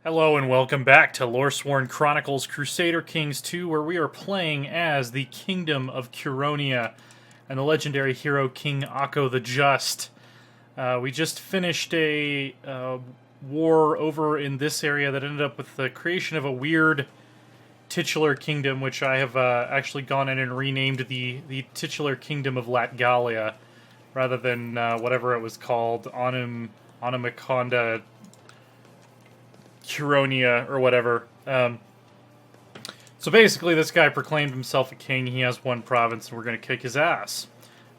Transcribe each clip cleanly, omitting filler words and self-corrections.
Hello and welcome back to Loresworn Chronicles Crusader Kings II, where we are playing as the Kingdom of Curonia and the legendary hero King Akko the Just. We just finished a war over in this area that ended up with the creation of a weird titular kingdom, which I have actually gone in and renamed the titular Kingdom of Latgalia, rather than whatever it was called, Onamaconda Curonia, or whatever. So basically, this guy proclaimed himself a king. He has one province, and we're going to kick his ass.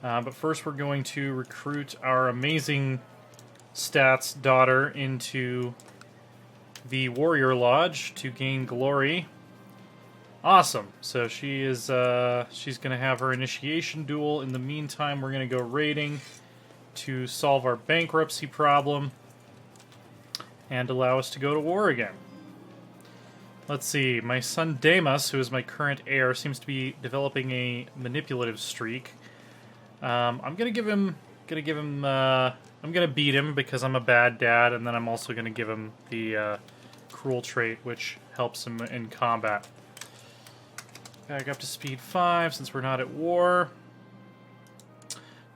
But first, we're going to recruit our amazing stats daughter into the Warrior Lodge to gain glory. Awesome. So she is, she's going to have her initiation duel. In the meantime, we're going to go raiding to solve our bankruptcy problem and allow us to go to war again. Let's see, my son Damas, who is my current heir, seems to be developing a manipulative streak. I'm gonna beat him because I'm a bad dad, and then I'm also gonna give him the cruel trait, which helps him in combat. Back up to speed 5 since we're not at war.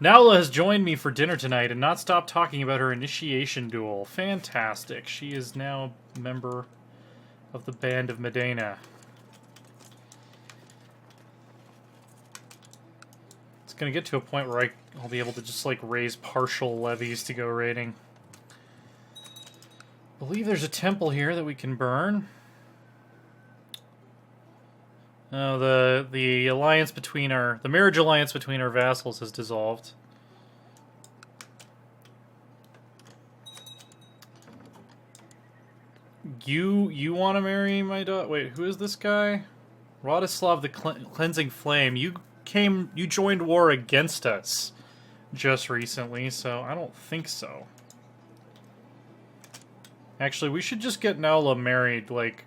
Naula has joined me for dinner tonight and not stopped talking about her initiation duel. Fantastic. She is now a member of the Band of Medina. It's going to get to a point where I'll be able to just, like, raise partial levies to go raiding. I believe there's a temple here that we can burn. Oh, the alliance between the marriage alliance between our vassals has dissolved. You want to marry my daughter? Wait, who is this guy? Rodislav the Cleansing Flame. You joined war against us just recently, so I don't think so. Actually, we should just get Naula married, like,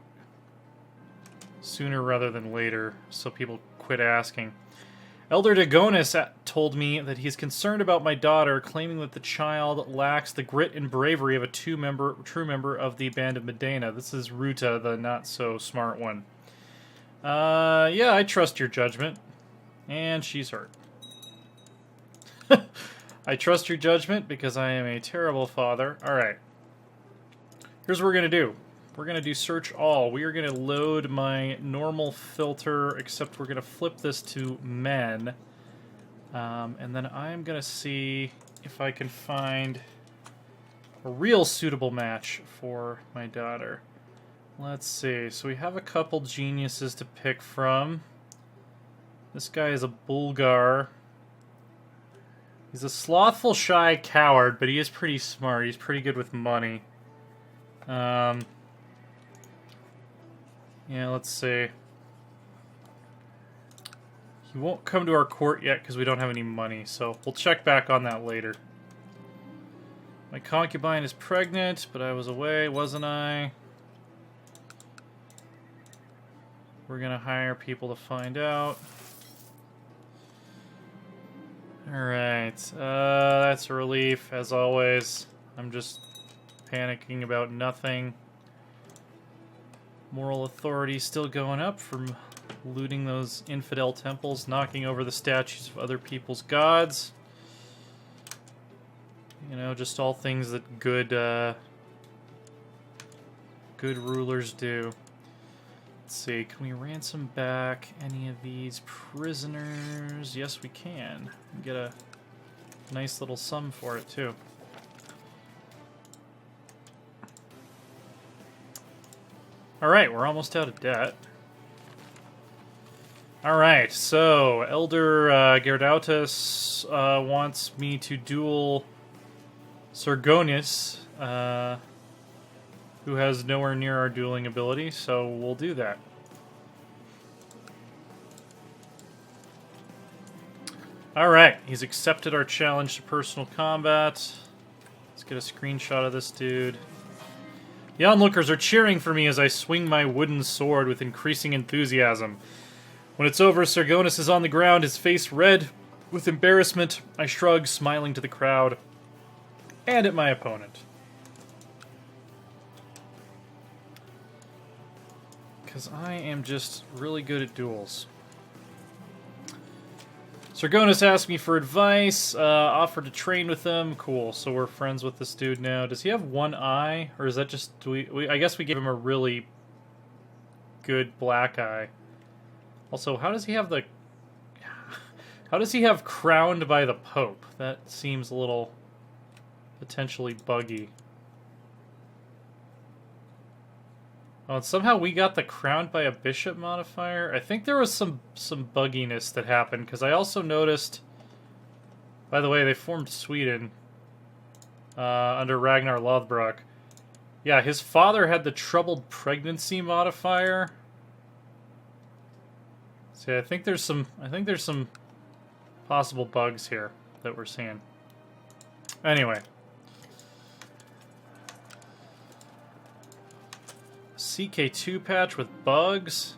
sooner rather than later, so people quit asking. Elder Dagonis told me that he's concerned about my daughter, claiming that the child lacks the grit and bravery of a true member of the Band of Medina. This is Ruta, the not-so-smart one. Yeah, I trust your judgment. And she's hurt. I trust your judgment because I am a terrible father. Alright. Here's what we're going to do. We're going to do search all. We are going to load my normal filter, except we're going to flip this to men. And then I'm going to see if I can find a real suitable match for my daughter. Let's see. So we have a couple geniuses to pick from. This guy is a Bulgar. He's a slothful, shy coward, but he is pretty smart. He's pretty good with money. Yeah, let's see. He won't come to our court yet because we don't have any money, so we'll check back on that later. My concubine is pregnant, but I was away, wasn't I? We're gonna hire people to find out. Alright, that's a relief, as always. I'm just panicking about nothing. Moral authority still going up from looting those infidel temples, knocking over the statues of other people's gods. You know, just all things that good rulers do. Let's see, can we ransom back any of these prisoners? Yes, we can. Get a nice little sum for it, too. Alright, we're almost out of debt. Alright, so Elder Gerdautus wants me to duel Sergonis, who has nowhere near our dueling ability, so we'll do that. Alright, he's accepted our challenge to personal combat. Let's get a screenshot of this dude. The onlookers are cheering for me as I swing my wooden sword with increasing enthusiasm. When it's over, Sergonis is on the ground, his face red with embarrassment. I shrug, smiling to the crowd and at my opponent. because I am just really good at duels. Sargonis asked me for advice, offered to train with him. Cool, so we're friends with this dude now. Does he have one eye? Or is that just... I guess we gave him a really good black eye. Also, how does he have the... How does he have crowned by the Pope? That seems a little potentially buggy. Oh, and somehow we got the crowned by a bishop modifier. I think there was some bugginess that happened, because I also noticed... By the way, they formed Sweden under Ragnar Lothbrok. Yeah, his father had the troubled pregnancy modifier. See, I think there's some possible bugs here that we're seeing. Anyway. CK2 patch with bugs.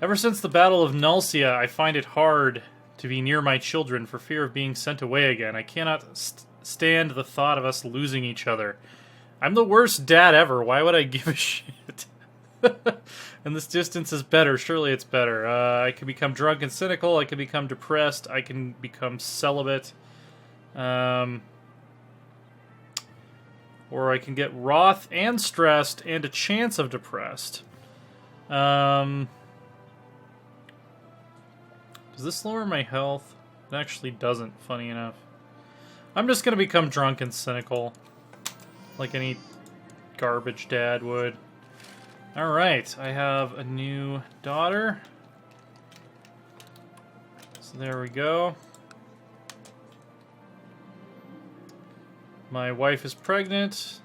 Ever since the Battle of Nulcia, I find it hard to be near my children for fear of being sent away again. I cannot stand the thought of us losing each other. I'm the worst dad ever. Why would I give a shit? And this distance is better. Surely it's better. I can become drunk and cynical. I can become depressed. I can become celibate. Or I can get wroth and stressed and a chance of depressed. Does this lower my health? It actually doesn't, funny enough. I'm just going to become drunk and cynical. Like any garbage dad would. Alright, I have a new daughter. So there we go. My wife is pregnant.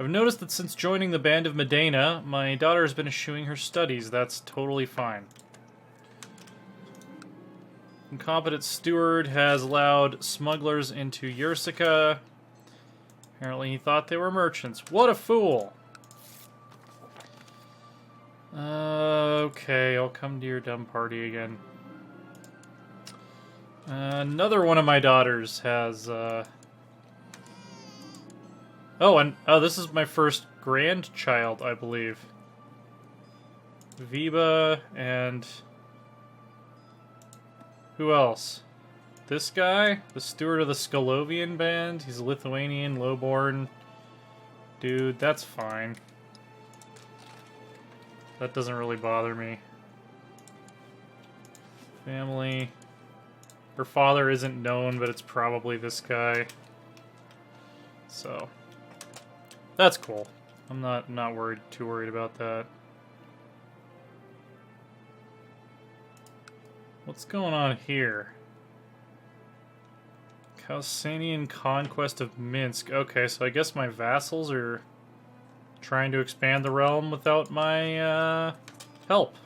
I've noticed that since joining the Band of Medina, my daughter has been eschewing her studies. That's totally fine. Incompetent steward has allowed smugglers into Ursica. Apparently he thought they were merchants. What a fool! Okay, I'll come to your dumb party again. Another one of my daughters has, Oh, this is my first grandchild, I believe. Viba and... Who else? This guy? The steward of the Skolovian band? He's a Lithuanian, lowborn dude. That's fine. That doesn't really bother me. Family. Her father isn't known, but it's probably this guy. So... That's cool. I'm not too worried about that. What's going on here? Chalcanian Conquest of Minsk. Okay, so I guess my vassals are trying to expand the realm without my help.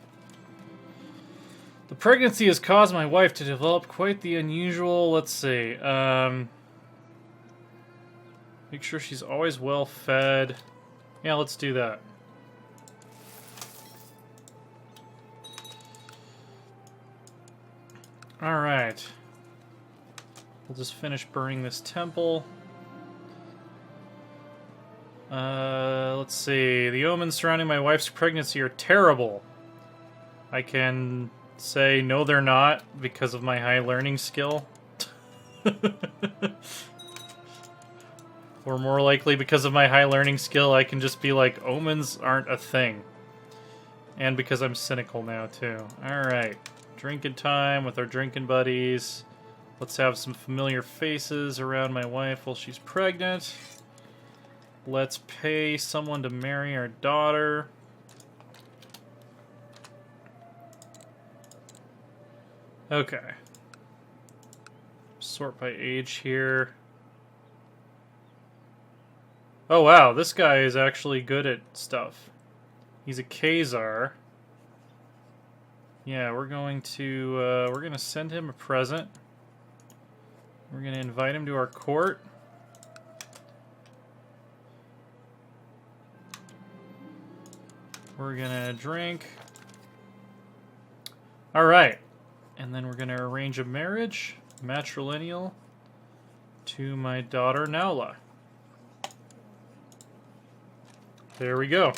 The pregnancy has caused my wife to develop quite the unusual, let's see, make sure she's always well fed. Yeah, let's do that. Alright. We'll just finish burning this temple. Let's see. The omens surrounding my wife's pregnancy are terrible. I can say no they're not because of my high learning skill. Or more likely, because of my high learning skill, I can just be like, omens aren't a thing. And because I'm cynical now, too. Alright. Drinking time with our drinking buddies. Let's have some familiar faces around my wife while she's pregnant. Let's pay someone to marry our daughter. Okay. Sort by age here. Oh wow, this guy is actually good at stuff. He's a Khazar. Yeah, we're going to send him a present. We're gonna invite him to our court. We're gonna drink. Alright. And then we're gonna arrange a marriage, matrilineal, to my daughter Naula. There we go.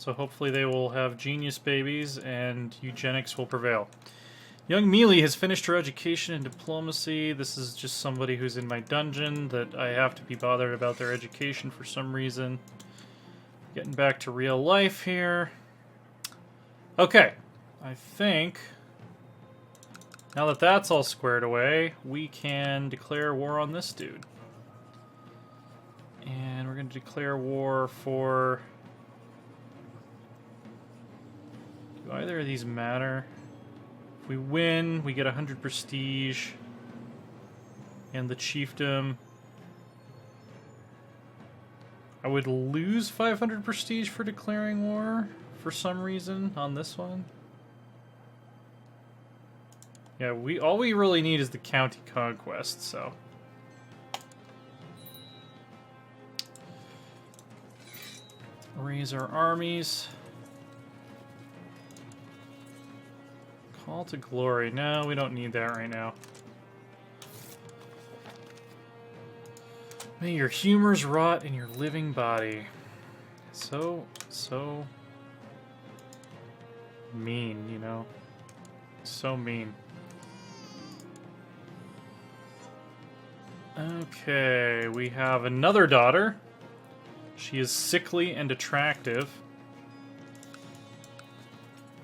So hopefully they will have genius babies and eugenics will prevail. Young Mealy has finished her education in diplomacy. This is just somebody who's in my dungeon that I have to be bothered about their education for some reason. Getting back to real life here. Okay, I think now that that's all squared away, we can declare war on this dude. And we're going to declare war for... Do either of these matter? If we win, we get 100 prestige. And the chiefdom. I would lose 500 prestige for declaring war for some reason on this one. Yeah, all we really need is the county conquest, so. Raise our armies. Call to glory. No, we don't need that right now. May your humors rot in your living body. So mean, you know? So mean. Okay, we have another daughter. She is sickly and attractive.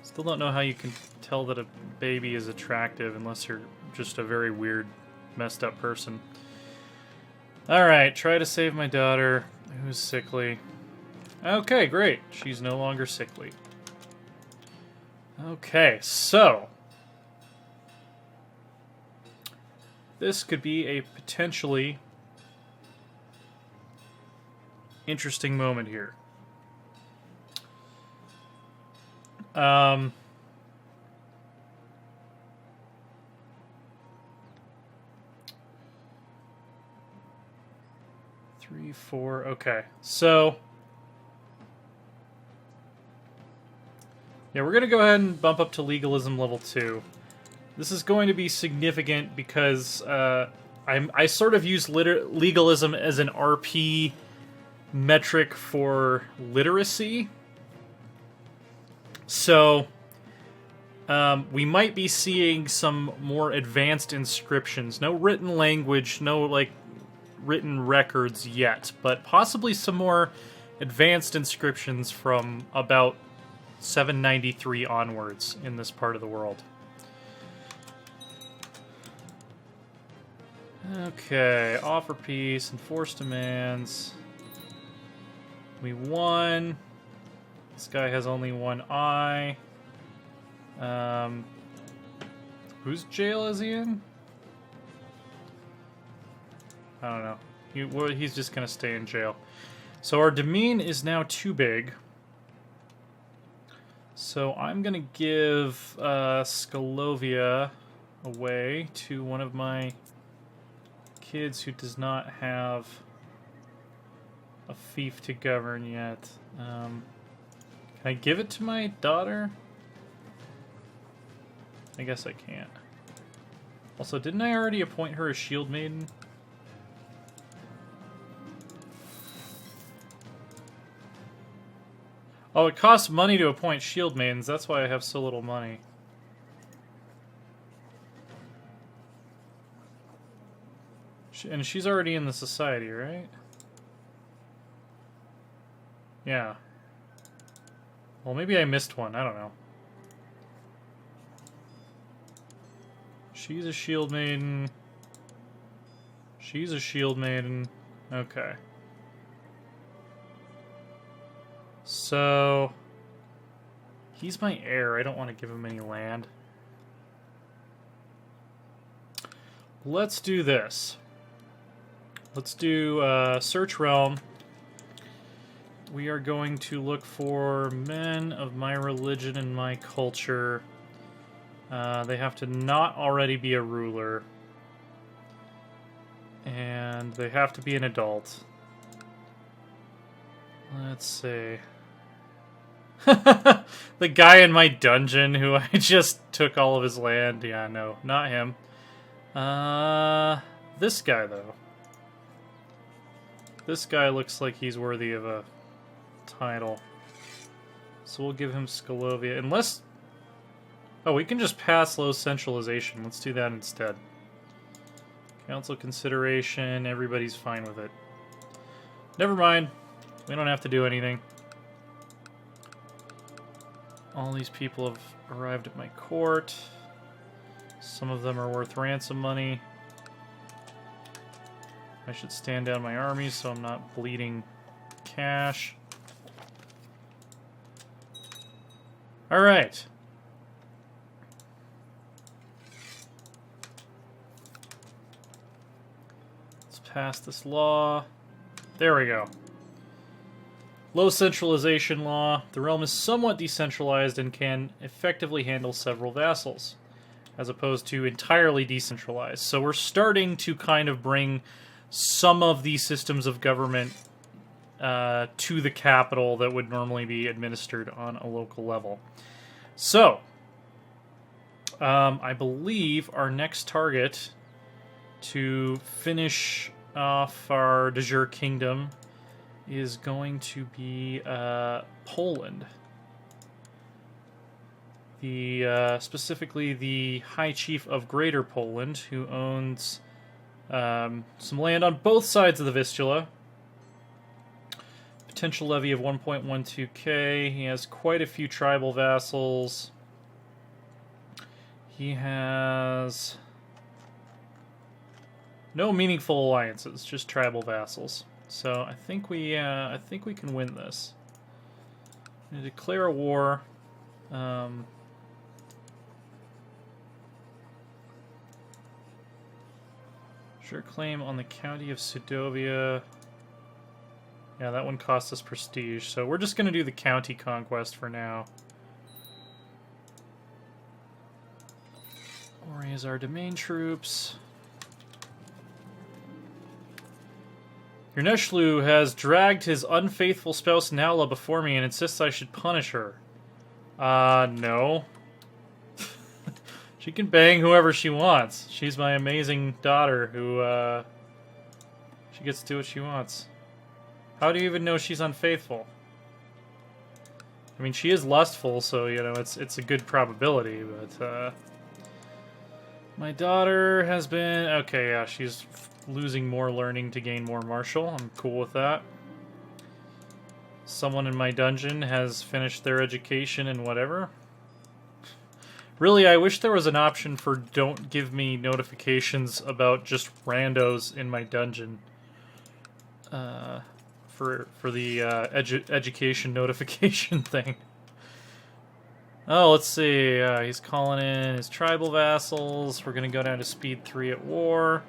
Still don't know how you can tell that a baby is attractive unless you're just a very weird, messed up person. Alright, try to save my daughter, who's sickly. Okay, great. She's no longer sickly. Okay, so... this could be a potentially interesting moment here. Three, four, okay. So, yeah, we're going to go ahead and bump up to legalism level 2. This is going to be significant because I sort of use legalism as an RP metric for literacy. So, we might be seeing some more advanced inscriptions. No written language, no, like, written records yet, but possibly some more advanced inscriptions from about 793 onwards in this part of the world. Okay, offer peace, enforce demands. We won. This guy has only one eye. Whose jail is he in? I don't know. He's just gonna stay in jail. So our demesne is now too big. So I'm gonna give Scalovia away to one of my kids who does not have a fief to govern yet. Can I give it to my daughter? I guess I can't. Also, didn't I already appoint her as Shield Maiden? Oh, it costs money to appoint Shield Maidens. That's why I have so little money. And she's already in the society, right? Yeah. Well, maybe I missed one. I don't know. She's a Shield Maiden. She's a Shield Maiden. Okay. So... he's my heir. I don't want to give him any land. Let's do this. Let's do Search Realm. We are going to look for men of my religion and my culture. They have to not already be a ruler. And they have to be an adult. Let's see. The guy in my dungeon who I just took all of his land. Yeah, no, not him. This guy, though. This guy looks like he's worthy of a title. So we'll give him Skolovia. Unless... Oh, we can just pass low centralization. Let's do that instead. Council consideration. Everybody's fine with it. Never mind. We don't have to do anything. All these people have arrived at my court. Some of them are worth ransom money. I should stand down my armies so I'm not bleeding cash. Alright. Let's pass this law. There we go. Low centralization law. The realm is somewhat decentralized and can effectively handle several vassals, as opposed to entirely decentralized. So we're starting to kind of bring some of these systems of government to the capital that would normally be administered on a local level. So, I believe our next target to finish off our de jure kingdom is going to be Poland. Specifically the High Chief of Greater Poland, who owns some land on both sides of the Vistula. Potential levy of 1.12k. He has quite a few tribal vassals. He has no meaningful alliances, just tribal vassals. So I think we can win this. I'm gonna declare a war. Sure claim on the county of Sudovia. Yeah, that one cost us prestige, so we're just going to do the county conquest for now. We'll raise our domain troops. Your Neshlu has dragged his unfaithful spouse Naula before me and insists I should punish her. No. She can bang whoever she wants. She's my amazing daughter who, she gets to do what she wants. How do you even know she's unfaithful? I mean, she is lustful, so, you know, it's a good probability, but, my daughter has been... Okay, yeah, she's losing more learning to gain more martial. I'm cool with that. Someone in my dungeon has finished their education and whatever. Really, I wish there was an option for don't give me notifications about just randos in my dungeon. For the education notification thing. Oh, let's see. He's calling in his tribal vassals. We're going to go down to speed 3 at war.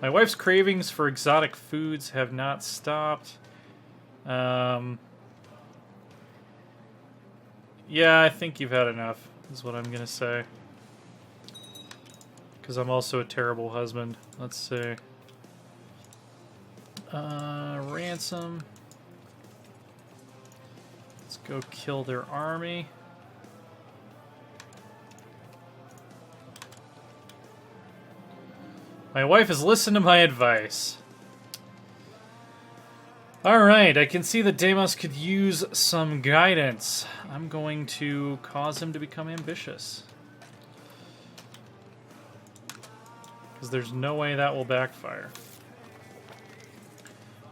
My wife's cravings for exotic foods have not stopped. Yeah, I think you've had enough, is what I'm going to say. Because I'm also a terrible husband. Let's see. Ransom. Let's go kill their army. My wife has listened to my advice. Alright, I can see that Deimos could use some guidance. I'm going to cause him to become ambitious. Because there's no way that will backfire.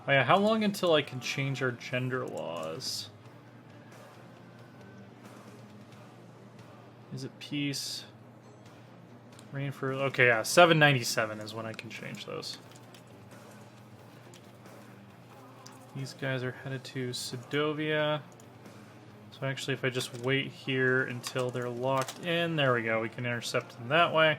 Oh yeah, how long until I can change our gender laws? Is it peace? Reign for... Okay, yeah, 797 is when I can change those. These guys are headed to Sudovia. So actually, if I just wait here until they're locked in, there we go, we can intercept them that way.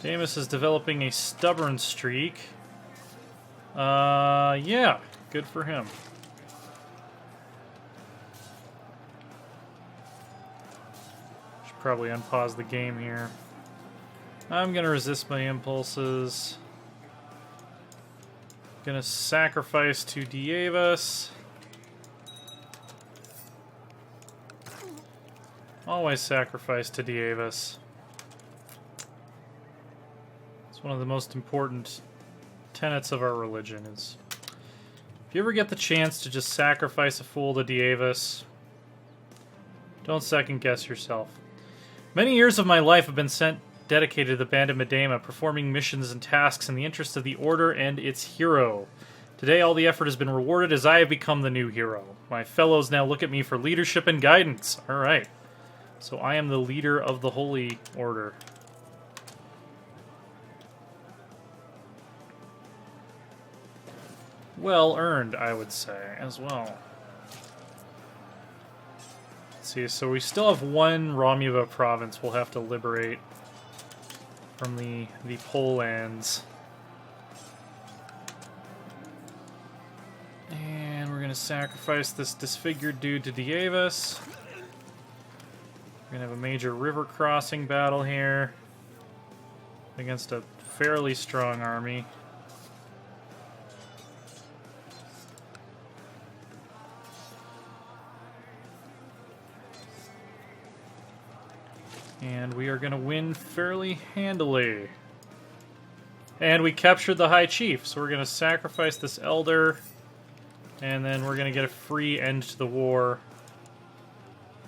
Deimos is developing a stubborn streak. Yeah, good for him. Should probably unpause the game here. I'm gonna resist my impulses. Gonna sacrifice to Dievas. Always sacrifice to Dievas. It's one of the most important tenets of our religion is, if you ever get the chance to just sacrifice a fool to Dievas, don't second guess yourself. Many years of my life have been dedicated to the Band of Medema, performing missions and tasks in the interest of the Order and its hero. Today, all the effort has been rewarded as I have become the new hero. My fellows now look at me for leadership and guidance. Alright. So I am the leader of the Holy Order. Well earned, I would say, as well. Let's see, so we still have one Romuva province we'll have to liberate from the Polands. And we're going to sacrifice this disfigured dude to Dievas. We're going to have a major river crossing battle here against a fairly strong army. And we are going to win fairly handily. And we captured the High Chief, so we're going to sacrifice this Elder, and then we're going to get a free end to the war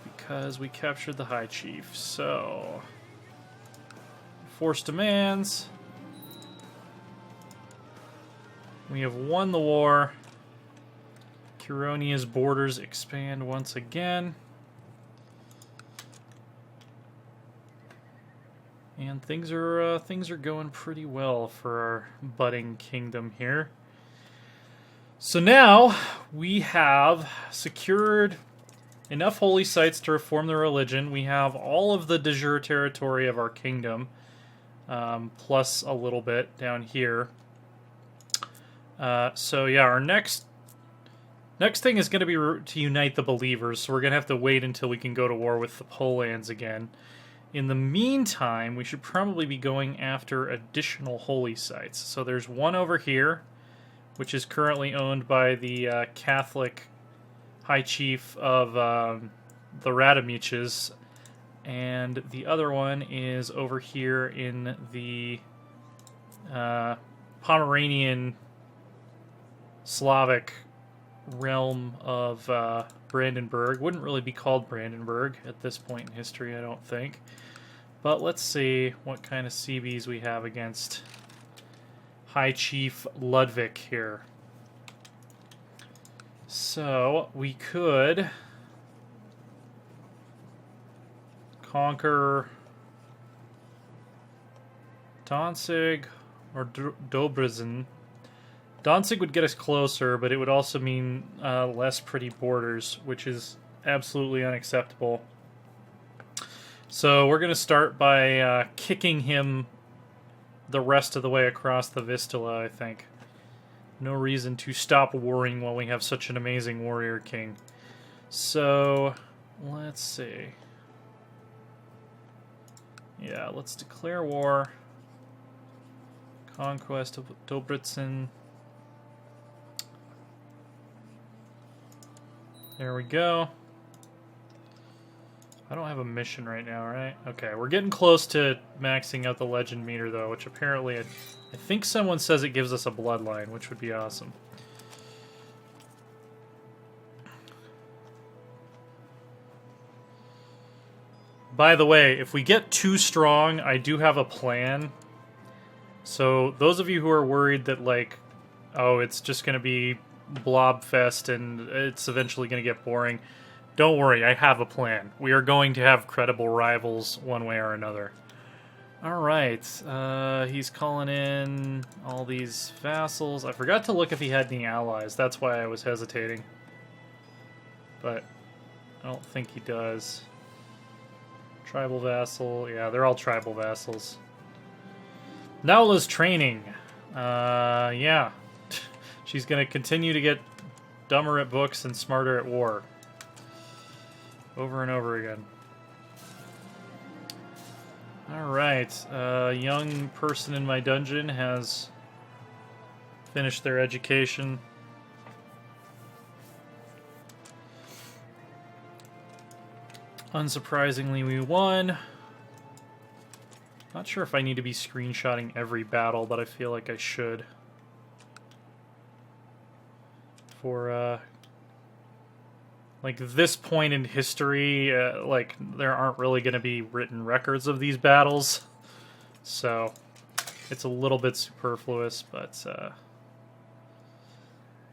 because we captured the High Chief. So, force demands. We have won the war. Curonia's borders expand once again. And things are going pretty well for our budding kingdom here. So now we have secured enough holy sites to reform the religion. We have all of the de jure territory of our kingdom, plus a little bit down here. So yeah, our next thing is going to be to unite the believers. So we're going to have to wait until we can go to war with the Polands again. In the meantime, we should probably be going after additional holy sites. So there's one over here, which is currently owned by the Catholic High Chief of the Radomiches, and the other one is over here in the Pomeranian Slavic realm of Brandenburg. Wouldn't really be called Brandenburg at this point in history, I don't think. But let's see what kind of CBs we have against High Chief Ludwig here. So we could conquer Danzig or Dobrzin. Danzig would get us closer, but it would also mean less pretty borders, which is absolutely unacceptable. So we're going to start by kicking him the rest of the way across the Vistula, I think. No reason to stop warring while we have such an amazing warrior king. So, let's see. Yeah, let's declare war. Conquest of Dobrzin. There we go. I don't have a mission right now, right? Okay, we're getting close to maxing out the legend meter, though, which apparently, I think someone says it gives us a bloodline, which would be awesome. By the way, if we get too strong, I do have a plan. So, those of you who are worried that, like, oh, it's just going to be Blobfest and it's eventually going to get boring, don't worry, I have a plan. We are going to have credible rivals one way or another. Alright, he's calling in all these vassals. I forgot to look if he had any allies. That's why I was hesitating. But I don't think he does. Tribal vassal. Yeah, they're all tribal vassals. Naula's training. Yeah. She's going to continue to get dumber at books and smarter at war. Over and over again. Alright, a young person in my dungeon has finished their education. Unsurprisingly, we won. Not sure if I need to be screenshotting every battle, but I feel like I should. for like this point in history. Like there aren't really going to be written records of these battles, so it's a little bit superfluous. But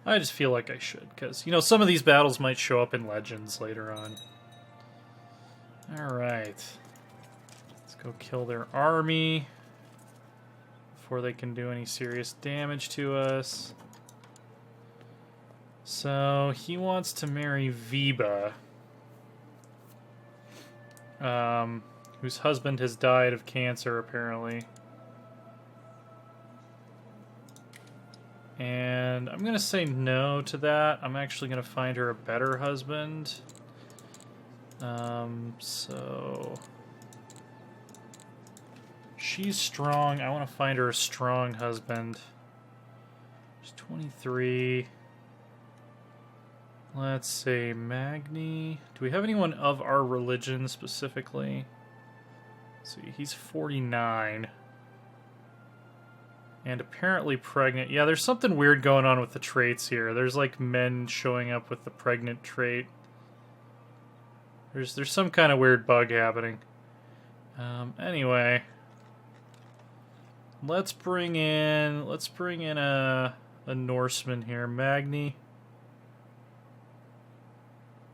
I just feel like I should, because you know some of these battles might show up in legends later on. All right, let's go kill their army before they can do any serious damage to us. So he wants to marry Viba, whose husband has died of cancer apparently. And I'm going to say no to that. I'm actually going to find her a better husband. So she's strong. I want to find her a strong husband. She's 23. Let's say Magni. Do we have anyone of our religion specifically? Let's see, he's 49. And apparently pregnant. Yeah, there's something weird going on with the traits here. There's like men showing up with the pregnant trait. There's some kind of weird bug happening. Anyway, let's bring in a Norseman here, Magni.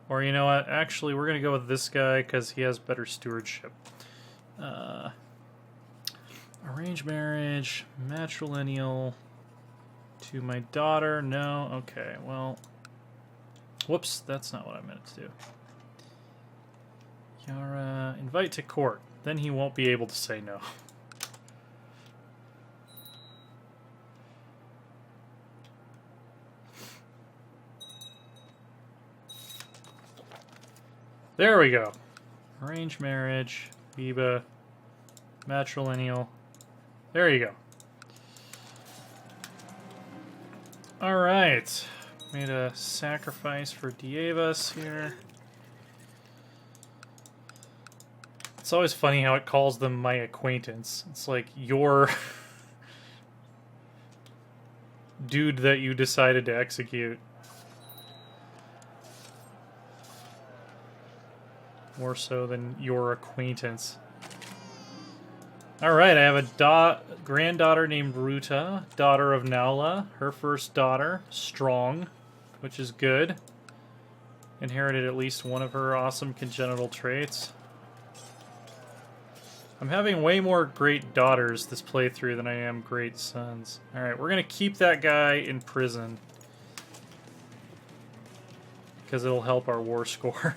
Or you know what? Actually, we're gonna go with this guy because he has better stewardship. Arranged marriage, matrilineal to my daughter. No, okay. Well, whoops, that's not what I meant to do. Yara, invite to court. Then he won't be able to say no. There we go. Arranged marriage, Biba, matrilineal. There you go. Alright. Made a sacrifice for Dievas here. It's always funny how it calls them my acquaintance. It's like your dude that you decided to execute. More so than your acquaintance. Alright, I have a granddaughter named Ruta, daughter of Naula. Her first daughter, strong, which is good. Inherited at least one of her awesome congenital traits. I'm having way more great daughters this playthrough than I am great sons. Alright, we're going to keep that guy in prison. Because it'll help our war score.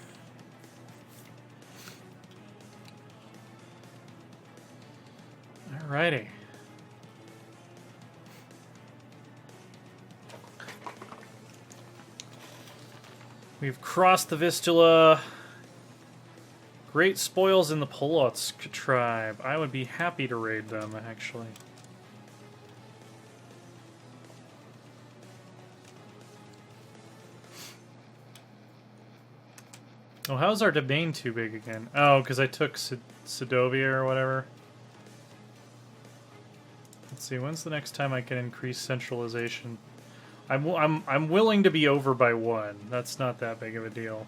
Alrighty. We've crossed the Vistula. Great spoils in the Polotsk tribe. I would be happy to raid them, actually. Oh, how's our domain too big again? Oh, because I took Sedovia or whatever. Let's see, when's the next time I can increase centralization? I'm willing to be over by 1. That's not that big of a deal.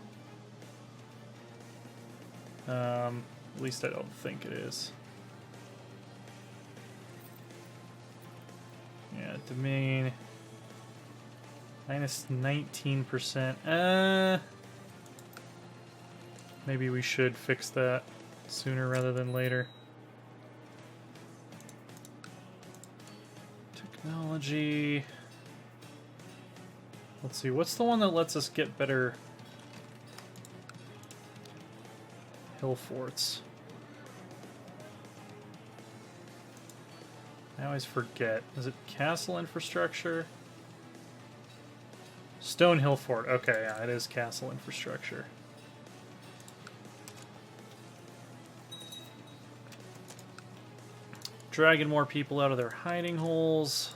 At least I don't think it is. Yeah, domain minus 19%. Maybe we should fix that sooner rather than later. Technology. Let's see, what's the one that lets us get better hill forts? I always forget. Is it castle infrastructure? Stone hill fort. Okay, yeah, it is castle infrastructure. Dragging more people out of their hiding holes.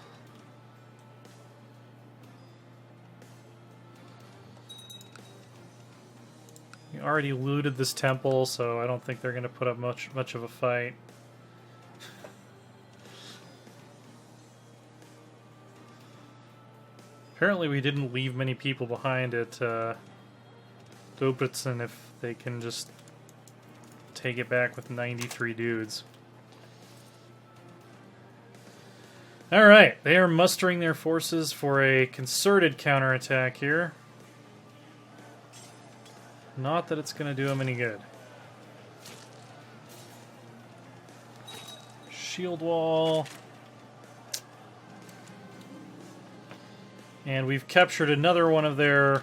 We already looted this temple, so I don't think they're going to put up much of a fight. Apparently we didn't leave many people behind at Debrecen if they can just take it back with 93 dudes. Alright, they are mustering their forces for a concerted counterattack here. Not that it's going to do them any good. Shield wall. And we've captured another one of their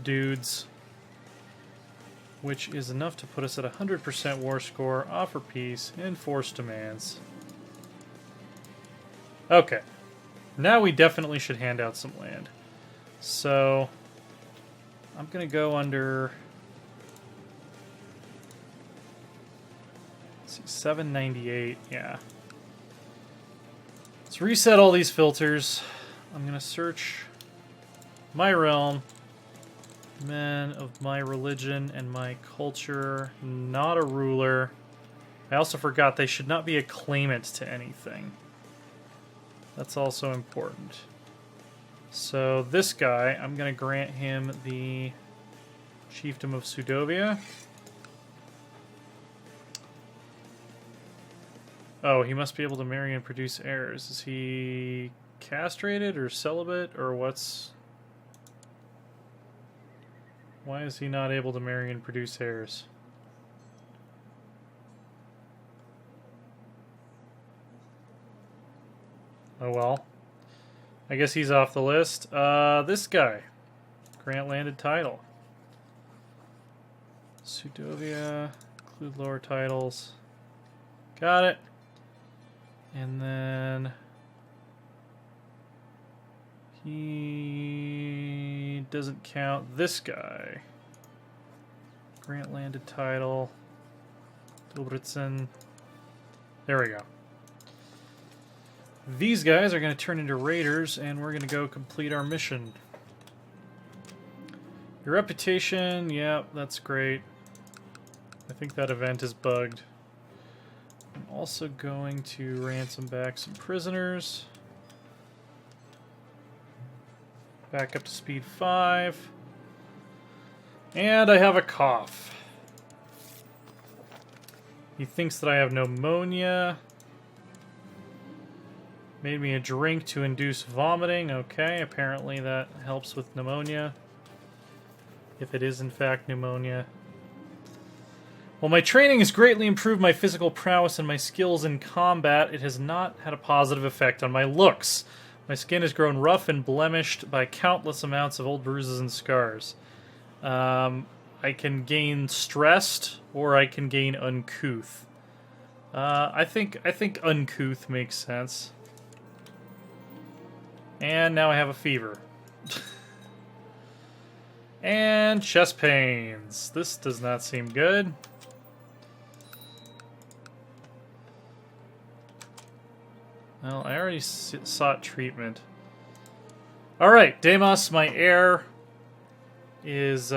dudes, which is enough to put us at 100% war score, offer peace, enforce demands. Okay. Now we definitely should hand out some land. So, I'm going to go under... Let's see, 798, yeah. Let's reset all these filters. I'm going to search my realm, men of my religion and my culture, not a ruler. I also forgot they should not be a claimant to anything. That's also important. So this guy, I'm going to grant him the Chiefdom of Sudovia. Oh, he must be able to marry and produce heirs. Is he castrated or celibate or what's... Why is he not able to marry and produce heirs? Oh well. I guess he's off the list. This guy. Grant landed title. Sudovia. Include lower titles. Got it. And then... he doesn't count this guy. Grant landed title. Debrecen. There we go. These guys are going to turn into raiders, and we're going to go complete our mission. Your reputation, yeah, that's great. I think that event is bugged. I'm also going to ransom back some prisoners. Back up to speed 5. And I have a cough. He thinks that I have pneumonia. Made me a drink to induce vomiting. Okay, apparently that helps with pneumonia. If it is in fact pneumonia. While my training has greatly improved my physical prowess and my skills in combat, it has not had a positive effect on my looks. My skin has grown rough and blemished by countless amounts of old bruises and scars. I can gain stressed, or I can gain uncouth. I think uncouth makes sense. And now I have a fever. And chest pains. This does not seem good. Well, I already sought treatment. Alright, Deimos, my heir, is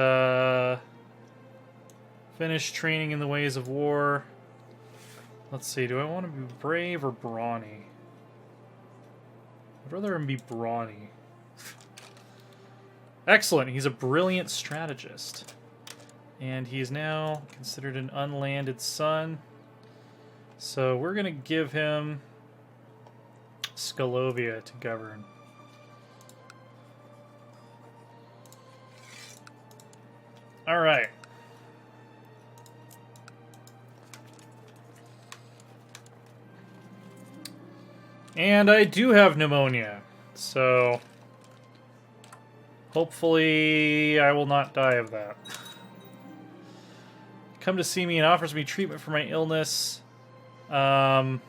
finished training in the ways of war. Let's see, do I want to be brave or brawny? I'd rather him be brawny. Excellent, he's a brilliant strategist. And he is now considered an unlanded son. So we're going to give him Skalovia to govern. Alright. And I do have pneumonia, so hopefully I will not die of that. Come to see me and offers me treatment for my illness. How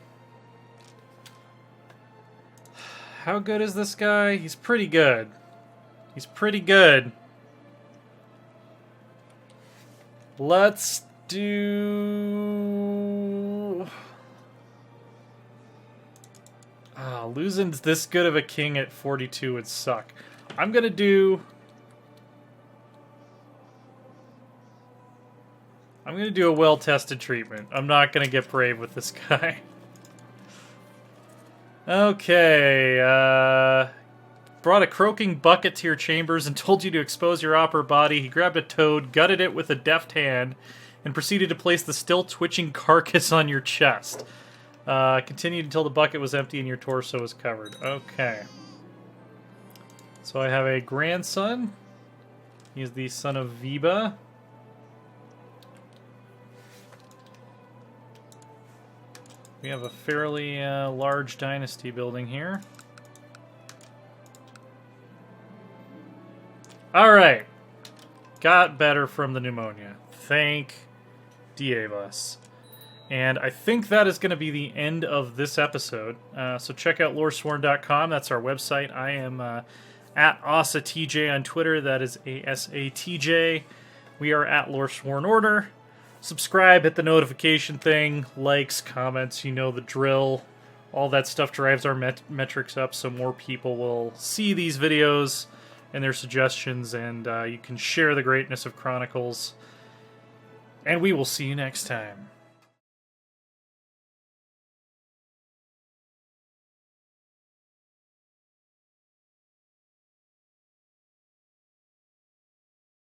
good is this guy? He's pretty good. He's pretty good. Let's do... losing this good of a king at 42 would suck. I'm gonna do... I'm gonna do a well-tested treatment. I'm not gonna get brave with this guy. Okay, brought a croaking bucket to your chambers and told you to expose your upper body. He grabbed a toad, gutted it with a deft hand, and proceeded to place the still twitching carcass on your chest. Continued until the bucket was empty and your torso was covered. Okay. So I have a grandson. He's the son of Viba. We have a fairly large dynasty building here. Alright. Got better from the pneumonia. Thank Dievas. And I think that is going to be the end of this episode. So check out loresworn.com. That's our website. I am at AsaTJ on Twitter. That is ASATJ. We are at Loresworn Order. Subscribe, hit the notification thing, likes, comments, you know the drill. All that stuff drives our metrics up so more people will see these videos and their suggestions, and you can share the greatness of Chronicles. And we will see you next time.